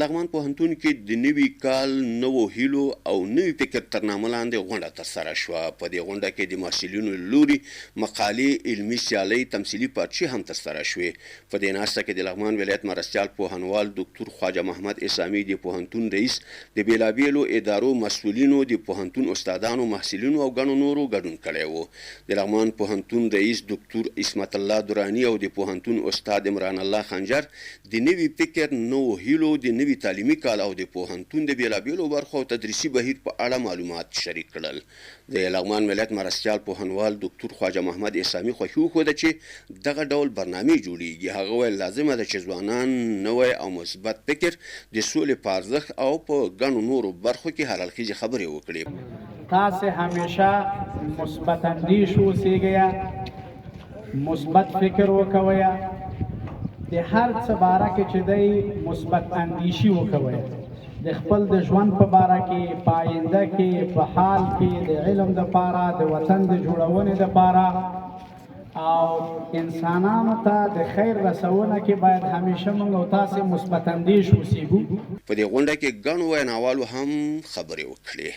لغمان پوهنتون کې د نوي کال نوو هیلو او نوي فکر تر نامه لاندې غونډه ترسره شوه. په دې غونډه کې د محصلینو له لوري مقالې، علمي سیالۍ، تمثیلي پارچې هم ترسره شوې. په دې ناسته کې د لغمان ولایت مرستیال پوهنوال ډاکټر خواجه محمد اسامي، د پوهنتون رئیس، د بېلابېلو ادارو مسؤلینو، د پوهنتون استادانو، محصلینو او ګڼو نورو ګډون کړی و. د لغمان پوهنتون رئیس ډاکټر عصمت الله دراني او د پوهنتون استاد عمران الله خنجر د نوي فکر، نوو هیلو، د نوي تعلیمي کال او د پوهنتون د بېلابېلو برخو او تدریسي بهیر په اړه معلومات شریک کړل. د لغمان ولایت مرستیال پوهنوال ډاکټر خواجه محمد اسامي خوښي وښوده چې دغه ډول برنامې جوړیږي. هغه ویل لازمه ده چې ځوانان نوی او مثبت فکر، د سولې په ارزښت او په ګڼو نورو برخو کې حلالخیزې خبرې وکړي. تاسې همیشه مثبت اندیش اوسیږئ، مثبت فکر وکوئ، د هر څه باره کې چې دی مثبت اندیشي وکوئ، د خپل د ژوند په باره کې، په آینده کې، په حال کې، د علم دپاره، د وطن د جوړونې دپاره او انسانانو ته د خیر رسونه کې باید همیشه موږ او تاسې مثبت اندیش اوسیږو. په دې غونډه کې ګڼو ویناوالو هم خبرې وکړې.